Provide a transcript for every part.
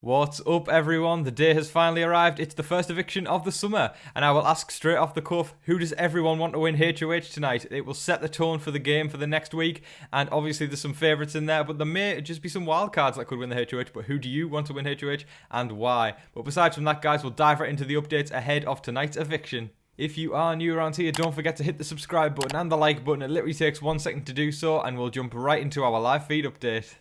What's up, everyone? The day has finally arrived. It's the first eviction of the summer, and I will ask straight off the cuff, who does everyone want to win HOH tonight? It will set the tone for the game for the next week, and obviously there's some favourites in there, but there may just be some wild cards that could win the HOH, but who do you want to win HOH, and why? But besides from that, guys, we'll dive right into the updates ahead of tonight's eviction. If you are new around here, don't forget to hit the subscribe button and the like button. It literally takes 1 second to do so, and we'll jump right into our live feed update.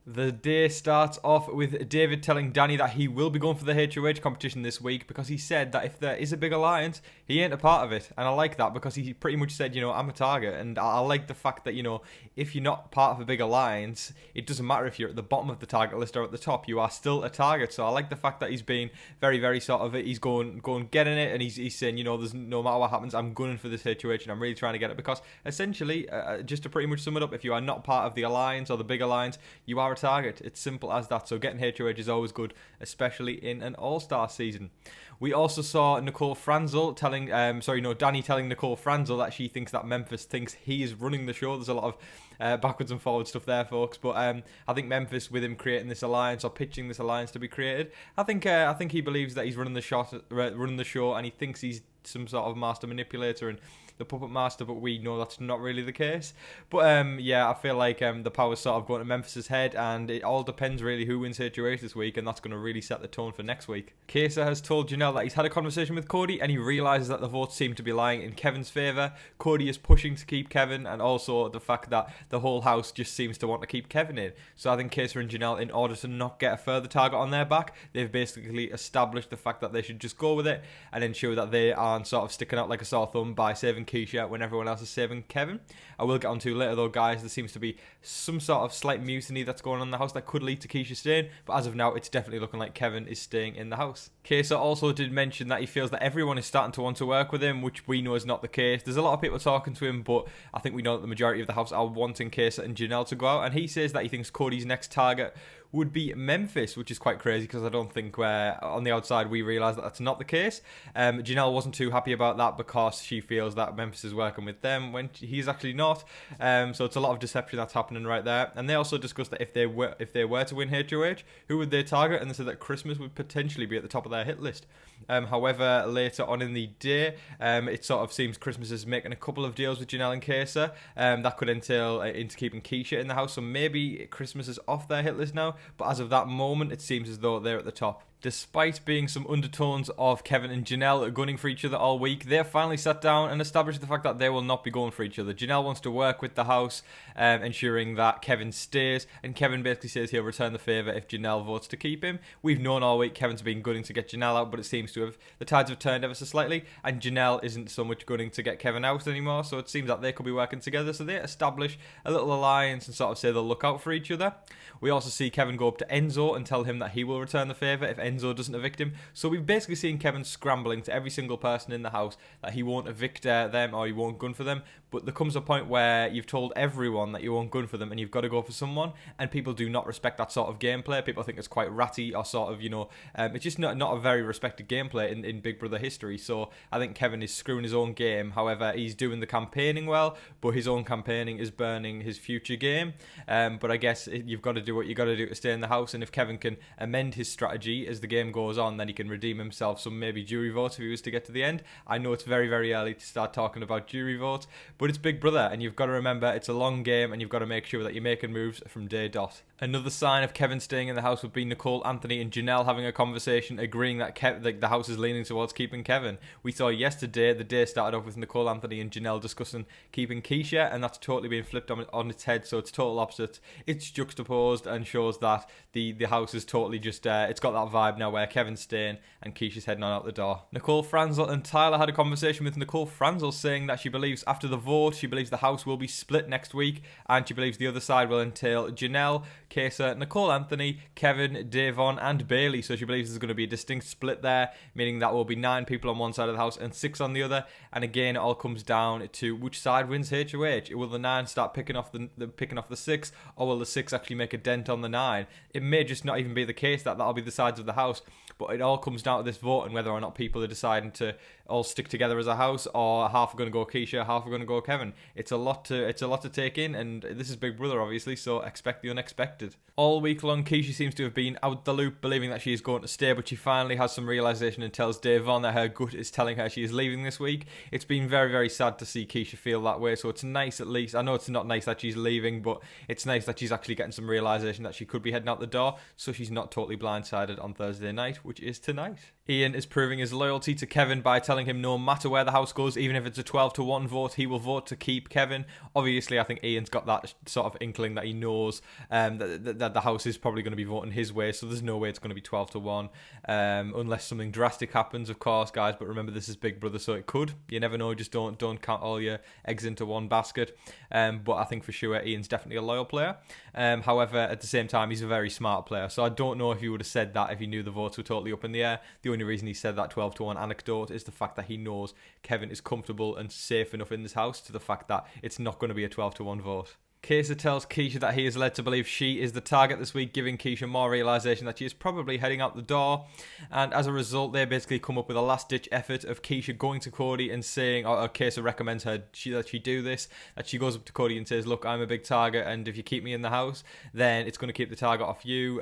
The day starts off with David telling Danny that he will be going for the HOH competition this week because he said that if there is a big alliance, he ain't a part of it. And I like that because he pretty much said, I'm a target. And I like the fact that, if you're not part of a big alliance, it doesn't matter if you're at the bottom of the target list or at the top, you are still a target. So I like the fact that he's being very, very sort of, he's going getting it. And he's saying, there's no matter what happens, I'm gunning for this HOH and I'm really trying to get it. Because essentially, just to pretty much sum it up, if you are not part of the alliance or the big alliance, you are a target. It's simple as that. So getting HOH is always good, especially in an all-star season. We also saw Nicole Franzel Danny telling Nicole Franzel that she thinks that Memphis thinks he is running the show. There's a lot of backwards and forwards stuff there, folks. But I think Memphis, with him creating this alliance or pitching this alliance to be created, I think he believes that he's running the show, and he thinks he's some sort of master manipulator and the puppet master, but we know that's not really the case. But I feel like the power's sort of going to Memphis's head, and it all depends really who wins HOH this week, and that's going to really set the tone for next week. Kesa has told Janelle that he's had a conversation with Cody, and he realises that the votes seem to be lying in Kevin's favour. Cody is pushing to keep Kevin, and also the fact that the whole house just seems to want to keep Kevin in. So I think Kesa and Janelle, in order to not get a further target on their back, they've basically established the fact that they should just go with it and ensure that they aren't sort of sticking out like a sore thumb by saving Keisha when everyone else is saving Kevin. I will get onto later though, guys, there seems to be some sort of slight mutiny that's going on in the house that could lead to Keisha staying, but as of now it's definitely looking like Kevin is staying in the house. Kesa also did mention that he feels that everyone is starting to want to work with him, which we know is not the case. There's a lot of people talking to him, but I think we know that the majority of the house are wanting Kesa and Janelle to go out, and he says that he thinks Cody's next target would be Memphis, which is quite crazy because I don't think on the outside we realise that that's not the case. Janelle wasn't too happy about that because she feels that Memphis is working with them when he's actually not. So it's a lot of deception that's happening right there. And they also discussed that if they were to win HOH, who would they target? And they said that Christmas would potentially be at the top of their hit list. However, later on in the day, it sort of seems Christmas is making a couple of deals with Janelle and Kesa. That could entail into keeping Keisha in the house. So maybe Christmas is off their hit list now. But as of that moment, it seems as though they're at the top. Despite being some undertones of Kevin and Janelle gunning for each other all week, they've finally sat down and established the fact that they will not be going for each other. Janelle wants to work with the house, ensuring that Kevin stays, and Kevin basically says he'll return the favour if Janelle votes to keep him. We've known all week Kevin's been gunning to get Janelle out, but it seems to have, the tides have turned ever so slightly, and Janelle isn't so much gunning to get Kevin out anymore, so it seems that they could be working together, so they establish a little alliance and sort of say they'll look out for each other. We also see Kevin go up to Enzo and tell him that he will return the favour if Enzo doesn't evict him. So we've basically seen Kevin scrambling to every single person in the house that he won't evict them or he won't gun for them. But there comes a point where you've told everyone that you won't gun for them and you've got to go for someone, and people do not respect that sort of gameplay. People think it's quite ratty or sort of, it's just not a very respected gameplay in Big Brother history. So I think Kevin is screwing his own game. However, he's doing the campaigning well, but his own campaigning is burning his future game. But I guess you've got to do what you got to do to stay in the house, and if Kevin can amend his strategy as the game goes on, then he can redeem himself some maybe jury votes if he was to get to the end. I know it's very, very early to start talking about jury votes, but it's Big Brother, and you've got to remember it's a long game, and you've got to make sure that you're making moves from day dot. Another sign of Kevin staying in the house would be Nicole, Anthony and Janelle having a conversation, agreeing that the house is leaning towards keeping Kevin. We saw yesterday, the day started off with Nicole, Anthony and Janelle discussing keeping Keisha, and that's totally been flipped on its head, so it's total opposite. It's juxtaposed and shows that the house is totally just, it's got that vibe now where Kevin's staying and Keisha's heading on out the door. Nicole Franzel and Tyler had a conversation with Nicole Franzel saying that she believes after the vote, she believes the house will be split next week, and she believes the other side will entail Janelle, Kesa, Nicole Anthony, Kevin, Davon and Bailey. So she believes there's going to be a distinct split there, meaning that will be 9 people on one side of the house and 6 on the other. And again, it all comes down to which side wins HOH. Will the 9 start picking off the 6, or will the 6 actually make a dent on the 9? It may just not even be the case that'll be the sides of the the house. But it all comes down to this vote and whether or not people are deciding to all stick together as a house, or half are going to go Keisha, half are going to go Kevin. It's a lot to take in, and this is Big Brother, obviously, so expect the unexpected. All week long, Keisha seems to have been out the loop, believing that she is going to stay, but she finally has some realisation and tells Davon that her gut is telling her she is leaving this week. It's been very, very sad to see Keisha feel that way, so it's nice at least. I know it's not nice that she's leaving, but it's nice that she's actually getting some realisation that she could be heading out the door, so she's not totally blindsided on Thursday night, which is tonight. Ian is proving his loyalty to Kevin by telling him no matter where the house goes, even if it's a 12-1 vote, he will vote to keep Kevin. Obviously, I think Ian's got that sort of inkling that he knows that the house is probably going to be voting his way, so there's no way it's going to be 12-1, unless something drastic happens, of course, guys. But remember, this is Big Brother, so it could. You never know. Just don't count all your eggs into one basket. But I think for sure Ian's definitely a loyal player. However, at the same time, he's a very smart player, so I don't know if he would have said that if he knew the votes were totally up in the air. The only reason he said that 12-1 anecdote is the fact that he knows Kevin is comfortable and safe enough in this house to the fact that it's not going to be a 12-1 vote. Kaser tells Keisha that he is led to believe she is the target this week, giving Keisha more realisation that she is probably heading out the door. And as a result, they basically come up with a last-ditch effort of Keisha going to Cody and saying, or Kaser recommends that she do this, that she goes up to Cody and says, look, I'm a big target, and if you keep me in the house, then it's going to keep the target off you.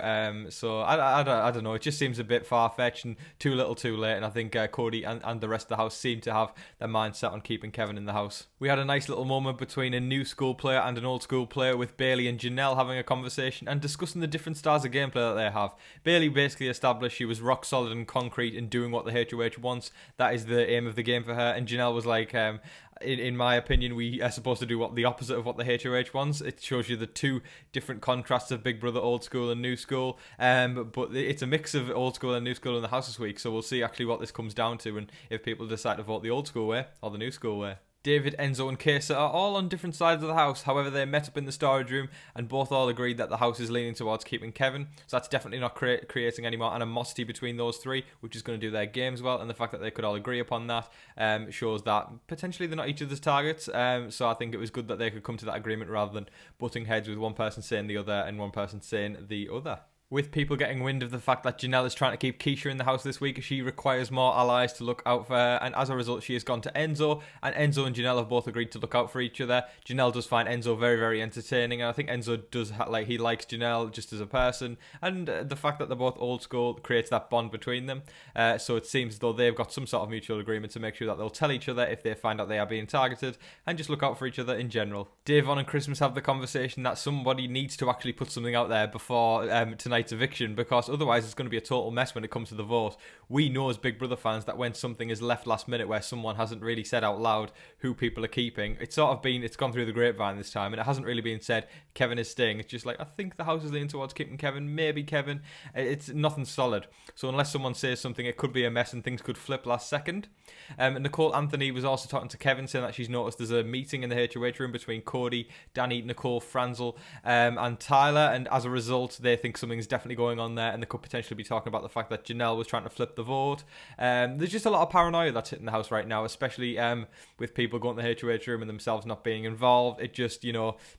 So I don't know, it just seems a bit far-fetched and too little too late, and I think Cody and the rest of the house seem to have their mindset on keeping Kevin in the house. We had a nice little moment between a new school player and an old school player, with Bailey and Janelle having a conversation and discussing the different styles of gameplay that they have. Bailey basically established she was rock solid and concrete in doing what the HOH wants. That is the aim of the game for her. And Janelle was like, in my opinion, we are supposed to do the opposite of what the HOH wants. It shows you the two different contrasts of Big Brother old school and new school. But it's a mix of old school and new school in the house this week. So we'll see actually what this comes down to, and if people decide to vote the old school way or the new school way. David, Enzo and Kaser are all on different sides of the house. However, they met up in the storage room and both all agreed that the house is leaning towards keeping Kevin. So that's definitely not creating any more animosity between those three, which is going to do their games well. And the fact that they could all agree upon that shows that potentially they're not each other's targets. So I think it was good that they could come to that agreement rather than butting heads with one person saying the other and one person saying the other. With people getting wind of the fact that Janelle is trying to keep Keisha in the house this week, she requires more allies to look out for her, and as a result she has gone to Enzo, and Enzo and Janelle have both agreed to look out for each other. Janelle does find Enzo very, very entertaining, and I think Enzo does he likes Janelle just as a person, and the fact that they're both old school creates that bond between them. So it seems as though they've got some sort of mutual agreement to make sure that they'll tell each other if they find out they are being targeted, and just look out for each other in general. Davon and Christmas have the conversation that somebody needs to actually put something out there before tonight's eviction, because otherwise it's going to be a total mess when it comes to the vote. We know as Big Brother fans that when something is left last minute where someone hasn't really said out loud who people are keeping, it's gone through the grapevine this time, and it hasn't really been said Kevin is staying. It's just like, I think the house is leaning towards keeping Kevin, maybe Kevin. It's nothing solid. So unless someone says something, it could be a mess and things could flip last second. Nicole Anthony was also talking to Kevin, saying that she's noticed there's a meeting in the HOH room between Cody, Danny, Nicole, Franzel, and Tyler, and as a result they think something's definitely going on there, and they could potentially be talking about the fact that Janelle was trying to flip the vote. There's just a lot of paranoia that's hitting the house right now, especially with people going to the HOH room and themselves not being involved. It just,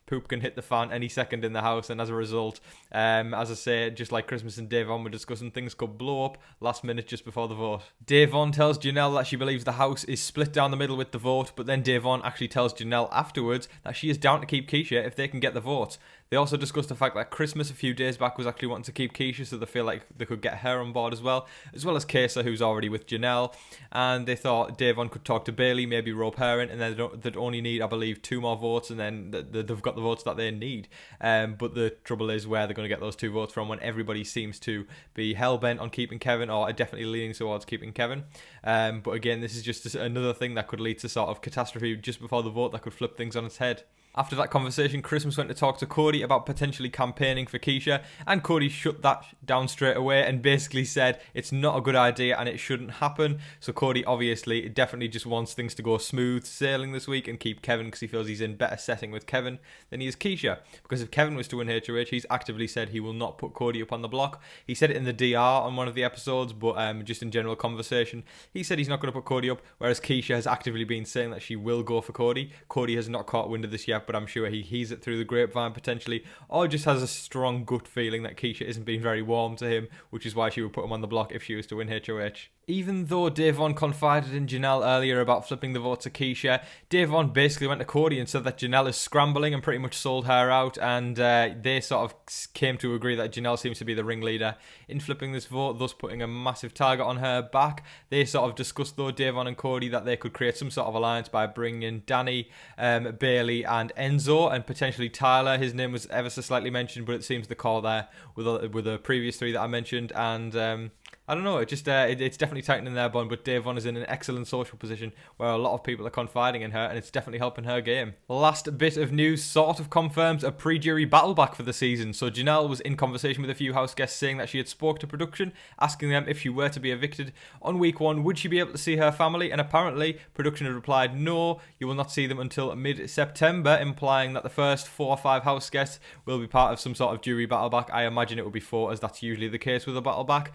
poop can hit the fan any second in the house, and as a result, as I say, just like Christmas and Davon were discussing, things could blow up last minute just before the vote. Davon tells Janelle that she believes the house is split down the middle with the vote, but then Davon actually tells Janelle afterwards that she is down to keep Keisha if they can get the votes. They also discussed the fact that Christmas a few days back was actually wanting to keep Keisha, so they feel like they could get her on board as well as Kaser, who's already with Janelle. And they thought Davon could talk to Bailey, maybe rope her in, and then they'd only need, I believe, 2 more votes, and then they've got the votes that they need. But the trouble is where they're going to get those 2 votes from when everybody seems to be hell-bent on keeping Kevin, or are definitely leaning towards keeping Kevin. But again, this is just another thing that could lead to sort of catastrophe just before the vote that could flip things on its head. After that conversation, Christmas went to talk to Cody about potentially campaigning for Keisha, and Cody shut that down straight away and basically said it's not a good idea and it shouldn't happen. So Cody obviously definitely just wants things to go smooth sailing this week and keep Kevin, because he feels he's in better setting with Kevin than he is Keisha. Because if Kevin was to win HOH, he's actively said he will not put Cody up on the block. He said it in the DR on one of the episodes, but just in general conversation, he said he's not going to put Cody up, whereas Keisha has actively been saying that she will go for Cody. Cody has not caught wind of this yet, yet, but I'm sure he hears it through the grapevine potentially, or just has a strong gut feeling that Keisha isn't being very warm to him, which is why she would put him on the block if she was to win HOH. Even though Davon confided in Janelle earlier about flipping the vote to Keisha, Davon basically went to Cody and said that Janelle is scrambling and pretty much sold her out, and they sort of came to agree that Janelle seems to be the ringleader in flipping this vote, thus putting a massive target on her back. They sort of discussed, though, Davon and Cody, that they could create some sort of alliance by bringing in Danny, Bailey and Enzo, and potentially Tyler. His name was ever so slightly mentioned, but it seems the call there with the previous three that I mentioned, and I don't know, it's definitely tightening their bond, but Davon is in an excellent social position where a lot of people are confiding in her, and it's definitely helping her game. Last bit of news sort of confirms a pre-jury battleback for the season. So Janelle was in conversation with a few house guests saying that she had spoke to production, asking them if she were to be evicted on week 1, would she be able to see her family? And apparently production had replied, no, you will not see them until mid-September, implying that the first 4 or 5 house guests will be part of some sort of jury battleback. I imagine it will be 4, as that's usually the case with a battleback.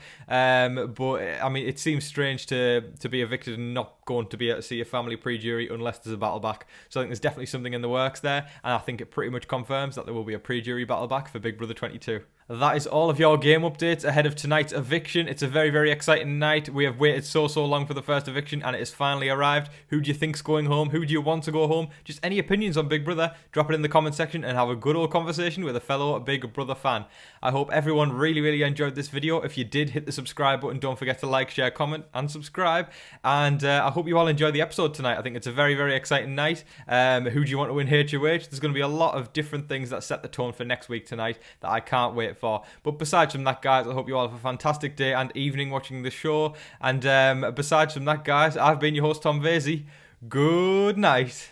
But I mean, it seems strange to be evicted and not going to be able to see your family pre-jury unless there's a battleback. So I think there's definitely something in the works there, and I think it pretty much confirms that there will be a pre-jury battleback for Big Brother 22. That is all of your game updates ahead of tonight's eviction. It's a very, very exciting night. We have waited so long for the first eviction, and it has finally arrived. Who do you think's going home? Who do you want to go home? Just any opinions on Big Brother, drop it in the comment section and have a good old conversation with a fellow Big Brother fan. I hope everyone really, really enjoyed this video. If you did, hit the subscribe button. Don't forget to like, share, comment, and subscribe. And I hope you all enjoy the episode tonight. I think it's a very, very exciting night. Who do you want to win HOH? There's going to be a lot of different things that set the tone for next week tonight that I can't wait for. But besides from that, guys, I hope you all have a fantastic day and evening watching the show. And besides from that, guys, I've been your host, Tom Vasey. Good night.